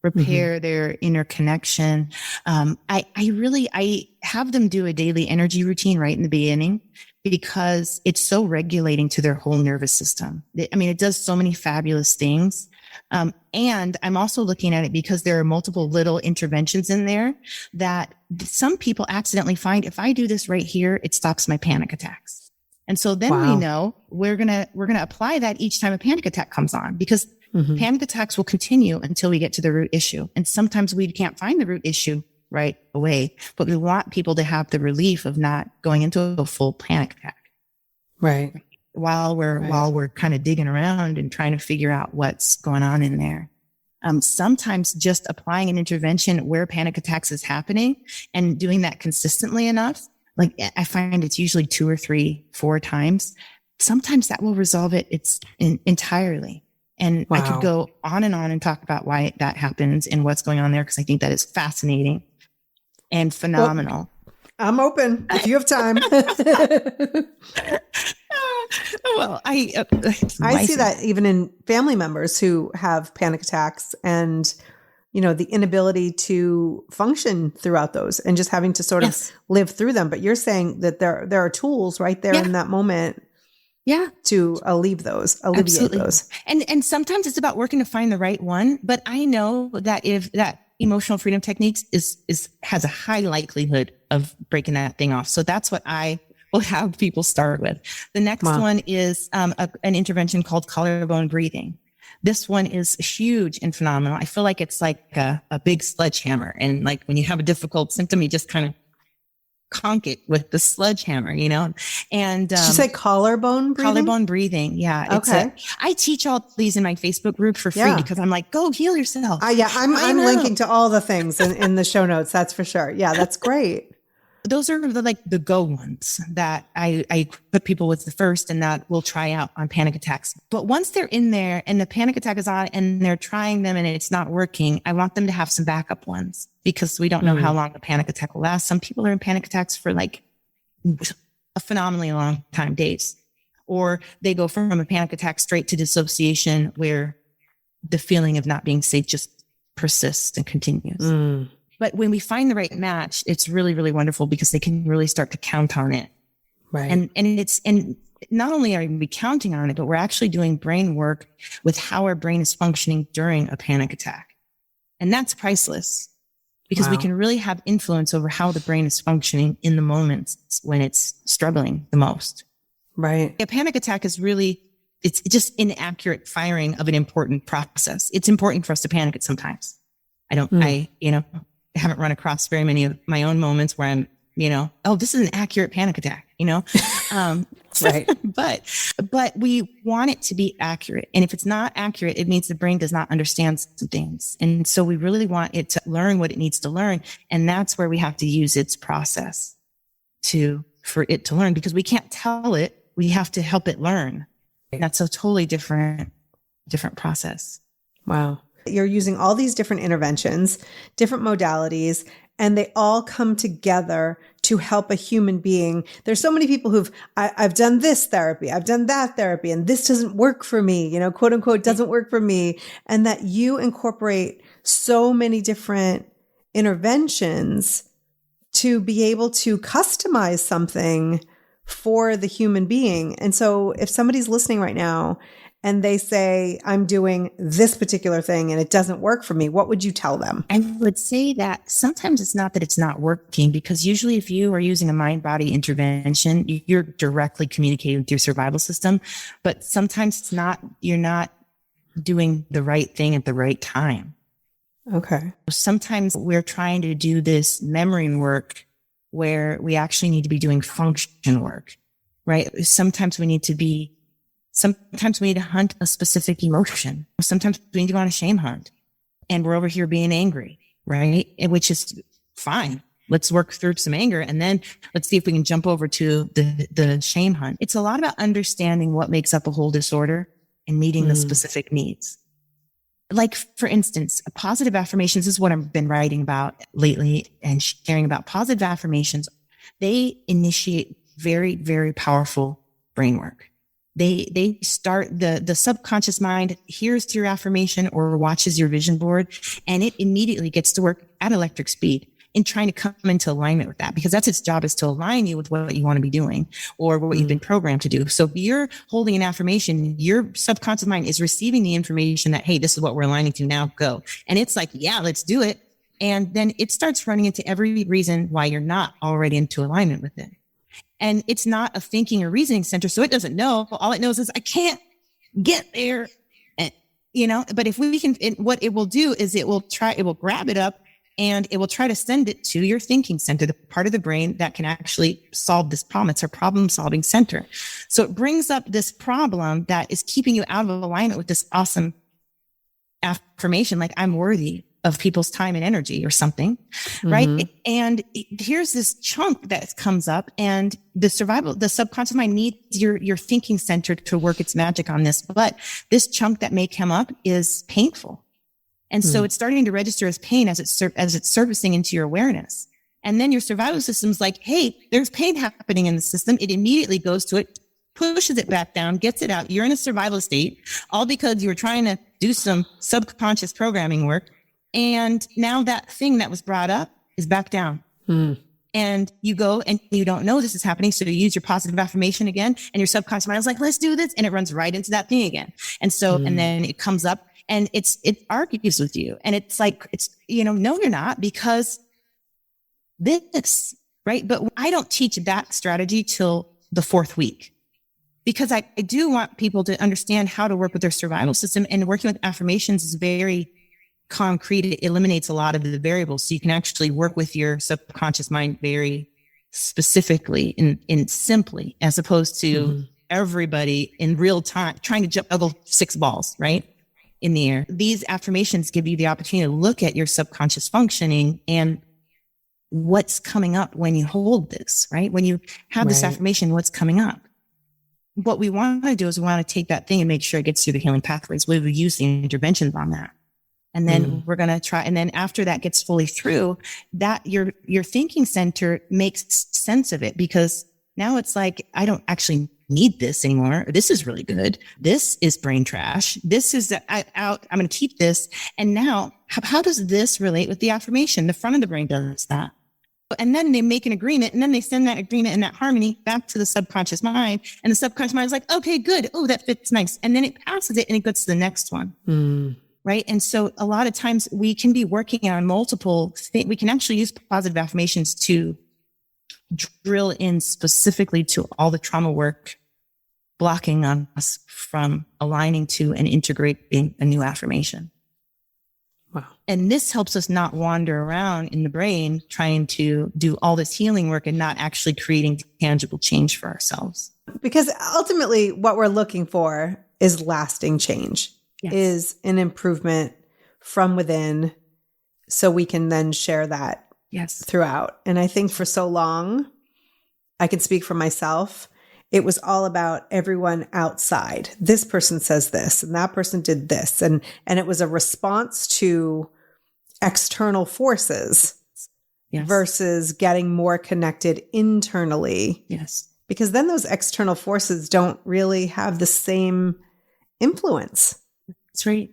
repair their inner connection. I have them do a daily energy routine right in the beginning, because it's so regulating to their whole nervous system. It does so many fabulous things. And I'm also looking at it because there are multiple little interventions in there that some people accidentally find, if I do this right here, it stops my panic attacks. And so then we know we're going to apply that each time a panic attack comes on, because panic attacks will continue until we get to the root issue. And sometimes we can't find the root issue right away, but we want people to have the relief of not going into a full panic attack. Right. While we're kind of digging around and trying to figure out what's going on in there. Sometimes just applying an intervention where panic attacks is happening and doing that consistently enough, like I find it's usually 2 or 3, 4 times. Sometimes that will resolve it. Entirely. And I could go on and talk about why that happens and what's going on there, because I think that is fascinating and phenomenal. Well, I'm open if you have time. Well, I see that even in family members who have panic attacks, and the inability to function throughout those, and just having to sort of live through them. But you're saying that there are tools right there in that moment. Yeah. To alleviate those. And sometimes it's about working to find the right one. But I know that if that emotional freedom techniques has a high likelihood of breaking that thing off. So that's what I will have people start with. The next one is an intervention called collarbone breathing. This one is huge and phenomenal. I feel like it's like a big sledgehammer. And like when you have a difficult symptom, you just kind of conk it with the sledgehammer, and did you say collarbone breathing? Collarbone breathing. Yeah. Okay. I teach all these in my Facebook group for free because I'm like, go heal yourself. I'm linking to all the things in the show notes. That's for sure. Yeah. That's great. Those are the go ones that I put people with the first, and that we'll try out on panic attacks. But once they're in there and the panic attack is on and they're trying them and it's not working, I want them to have some backup ones, because we don't know how long the panic attack will last. Some people are in panic attacks for like a phenomenally long time, days, or they go from a panic attack straight to dissociation, where the feeling of not being safe just persists and continues. But when we find the right match, it's really, really wonderful, because they can really start to count on it Right. And not only are we counting on it, but we're actually doing brain work with how our brain is functioning during a panic attack. And that's priceless because we can really have influence over how the brain is functioning in the moments when it's struggling the most. Right. A panic attack is really, it's just inaccurate firing of an important process. It's important for us to panic at sometimes. I haven't run across very many of my own moments where I'm, oh, this is an accurate panic attack, Right. But we want it to be accurate. And if it's not accurate, it means the brain does not understand some things. And so we really want it to learn what it needs to learn. And that's where we have to use its process for it to learn, because we can't tell it. We have to help it learn. And that's a totally different process. Wow. You're using all these different interventions, different modalities, and they all come together to help a human being. There's so many people I've done this therapy, I've done that therapy, and this doesn't work for me, quote unquote, doesn't work for me. And that you incorporate so many different interventions to be able to customize something for the human being. And so if somebody's listening right now and they say, I'm doing this particular thing and it doesn't work for me, what would you tell them? I would say that sometimes it's not that it's not working, because usually if you are using a mind-body intervention, you're directly communicating with your survival system. But sometimes you're not doing the right thing at the right time. Okay. Sometimes we're trying to do this memory work where we actually need to be doing function work, right? Sometimes we need to hunt a specific emotion. Sometimes we need to go on a shame hunt, and we're over here being angry, right? Which is fine. Let's work through some anger, and then let's see if we can jump over to the shame hunt. It's a lot about understanding what makes up a whole disorder and meeting the specific needs. Like, for instance, positive affirmations is what I've been writing about lately and sharing about. Positive affirmations, they initiate very, very powerful brain work. They start the subconscious mind hears your affirmation or watches your vision board, and it immediately gets to work at electric speed in trying to come into alignment with that, because that's its job, is to align you with what you want to be doing or what you've been programmed to do. So if you're holding an affirmation, your subconscious mind is receiving the information that, hey, this is what we're aligning to, now go. And it's like, yeah, let's do it. And then it starts running into every reason why you're not already into alignment with it. And it's not a thinking or reasoning center, so it doesn't know. All it knows is, I can't get there. And, but if we can, what it will do is it will grab it up and it will try to send it to your thinking center, the part of the brain that can actually solve this problem. It's our problem solving center. So it brings up this problem that is keeping you out of alignment with this awesome affirmation, like, I'm worthy of people's time and energy or something, right? And here's this chunk that comes up, and the subconscious mind needs your thinking center to work its magic on this. But this chunk that may come up is painful. And so it's starting to register as pain as it's surfacing into your awareness. And then your survival system's like, hey, there's pain happening in the system. It immediately goes to it, pushes it back down, gets it out. You're in a survival state, all because you were trying to do some subconscious programming work. And now that thing that was brought up is back down. And you go and you don't know this is happening. So you use your positive affirmation again, and your subconscious mind is like, let's do this. And it runs right into that thing again. And so, and then it comes up and it argues with you. And it's like, no, you're not, because this, right? But I don't teach that strategy till the 4th week, because I do want people to understand how to work with their survival system. And working with affirmations is very concrete. It eliminates a lot of the variables. So you can actually work with your subconscious mind very specifically and simply, as opposed to everybody in real time trying to juggle 6 balls, right, in the air. These affirmations give you the opportunity to look at your subconscious functioning and what's coming up when you hold this, right? When you have this affirmation, what's coming up? What we want to do is we want to take that thing and make sure it gets through the healing pathways. We will use the interventions on that. And then we're going to try. And then after that gets fully through, that your thinking center makes sense of it, because now it's like, I don't actually need this anymore. This is really good. This is brain trash. This is out. I'm going to keep this. And now how does this relate with the affirmation? The front of the brain does that. And then they make an agreement, and then they send that agreement and that harmony back to the subconscious mind. And the subconscious mind is like, okay, good. Oh, that fits nice. And then it passes it and it goes to the next one. Right. And so a lot of times we can be working on multiple things. We can actually use positive affirmations to drill in specifically to all the trauma work blocking on us from aligning to and integrating a new affirmation. Wow. And this helps us not wander around in the brain trying to do all this healing work and not actually creating tangible change for ourselves. Because ultimately what we're looking for is lasting change, is an improvement from within, so we can then share that throughout. And I think for so long, I can speak for myself, it was all about everyone outside. This person says this and that person did this. And it was a response to external forces versus getting more connected internally. Yes. Because then those external forces don't really have the same influence. That's right.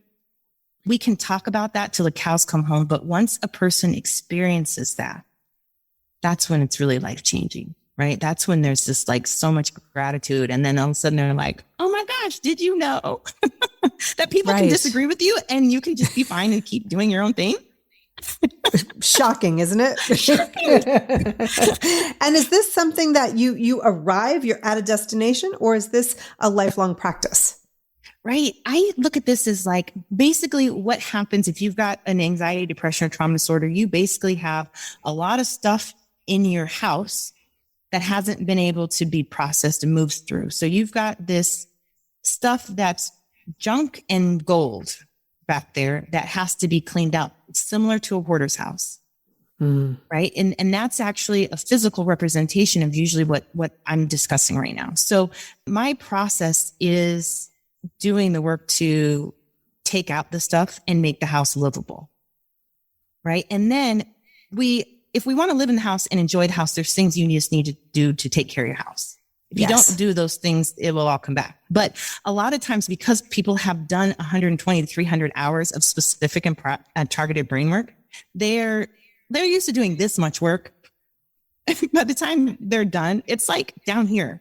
We can talk about that till the cows come home. But once a person experiences that, that's when it's really life-changing. Right? That's when there's just like so much gratitude. And then all of a sudden they're like, oh my gosh, did you know that people can disagree with you and you can just be fine and keep doing your own thing? Shocking, isn't it? And is this something that you're at a destination, or is this a lifelong practice? Right. I look at this as like basically what happens if you've got an anxiety, depression, or trauma disorder. You basically have a lot of stuff in your house that hasn't been able to be processed and moved through. So you've got this stuff that's junk and gold back there that has to be cleaned out. It's similar to a hoarder's house, right? And that's actually a physical representation of usually what I'm discussing right now. So my process is doing the work to take out the stuff and make the house livable, right? And then if we want to live in the house and enjoy the house, there's things you just need to do to take care of your house. If you don't do those things, it will all come back. But a lot of times, because people have done 120 to 300 hours of specific and targeted brain work, they're used to doing this much work. By the time they're done, it's like down here.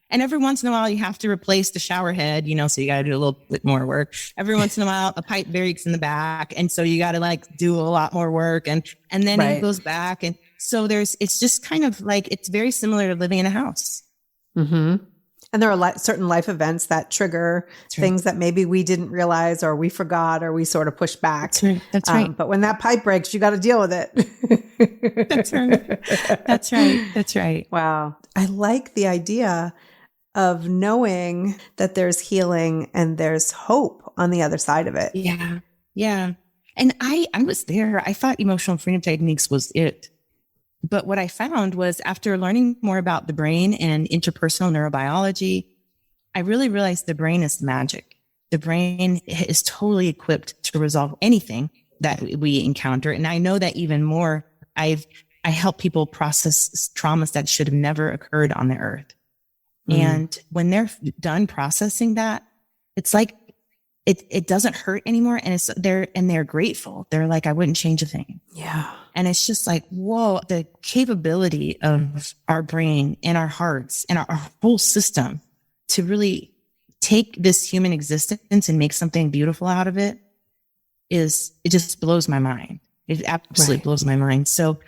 And every once in a while, you have to replace the shower head, so you got to do a little bit more work. Every once in a while, a pipe breaks in the back. And so you got to like do a lot more work. And then it goes back. And so it's just kind of like, it's very similar to living in a house. Mm-hmm. And there are certain life events that trigger things that maybe we didn't realize, or we forgot, or we sort of pushed back. That's right. But when that pipe breaks, you got to deal with it. That's right. Wow. I like the idea of knowing that there's healing and there's hope on the other side of it. Yeah. Yeah. And I was there. I thought emotional freedom techniques was it. But what I found was, after learning more about the brain and interpersonal neurobiology, I really realized the brain is magic. The brain is totally equipped to resolve anything that we encounter. And I know that even more. I help people process traumas that should have never occurred on the earth. And when they're done processing that, it's like it doesn't hurt anymore. And they're grateful. They're like, I wouldn't change a thing. Yeah. And it's just like, whoa, the capability of our brain and our hearts and our whole system to really take this human existence and make something beautiful out of it just blows my mind. It absolutely blows my mind. So,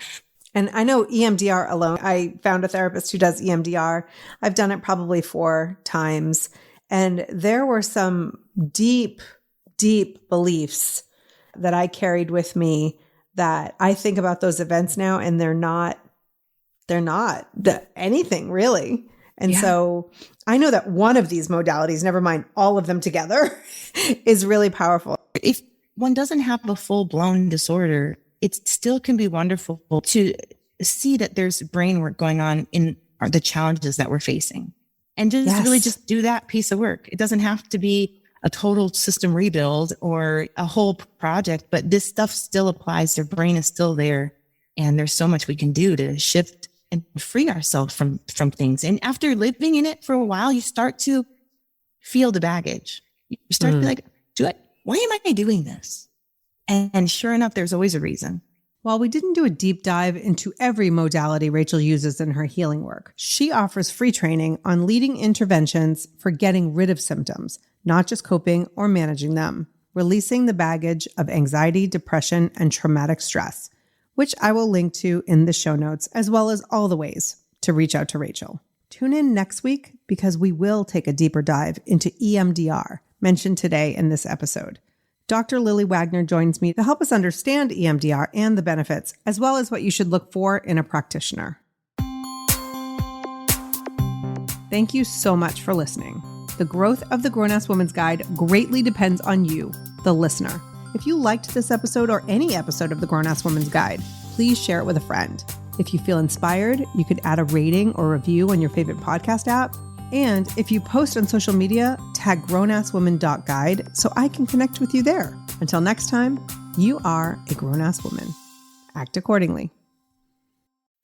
and I know EMDR alone, I found a therapist who does EMDR. I've done it probably 4 times. And there were some deep, deep beliefs that I carried with me that I think about those events now, and they're not anything really. And so I know that one of these modalities, never mind all of them together, is really powerful. If one doesn't have a full-blown disorder, it still can be wonderful to see that there's brain work going on in the challenges that we're facing, and just really just do that piece of work. It doesn't have to be a total system rebuild or a whole project, but this stuff still applies. Their brain is still there, and there's so much we can do to shift and free ourselves from things. And after living in it for a while, you start to feel the baggage. You start to be like, why am I doing this? And sure enough, there's always a reason. While we didn't do a deep dive into every modality Rachel uses in her healing work, she offers free training on leading interventions for getting rid of symptoms, not just coping or managing them, releasing the baggage of anxiety, depression, and traumatic stress, which I will link to in the show notes, as well as all the ways to reach out to Rachel. Tune in next week because we will take a deeper dive into EMDR, mentioned today in this episode. Dr. Lily Wagner joins me to help us understand EMDR and the benefits, as well as what you should look for in a practitioner. Thank you so much for listening. The growth of the Grown-Ass Woman's Guide greatly depends on you, the listener. If you liked this episode or any episode of the Grown-Ass Woman's Guide, please share it with a friend. If you feel inspired, you could add a rating or review on your favorite podcast app. And if you post on social media, tag grownasswoman.guide so I can connect with you there. Until next time, you are a grown-ass woman. Act accordingly.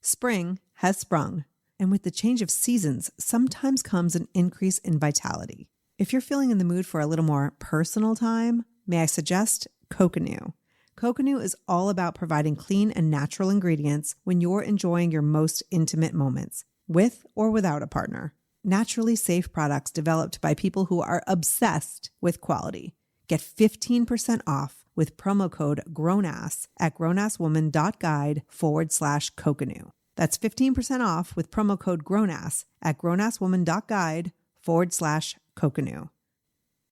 Spring has sprung, and with the change of seasons, sometimes comes an increase in vitality. If you're feeling in the mood for a little more personal time, may I suggest Coconu. Coconu is all about providing clean and natural ingredients when you're enjoying your most intimate moments, with or without a partner. Naturally safe products developed by people who are obsessed with quality. Get 15% off with promo code GROWNASS at grownasswoman.guide/Coconu. That's 15% off with promo code GROWNASS at grownasswoman.guide/Coconu.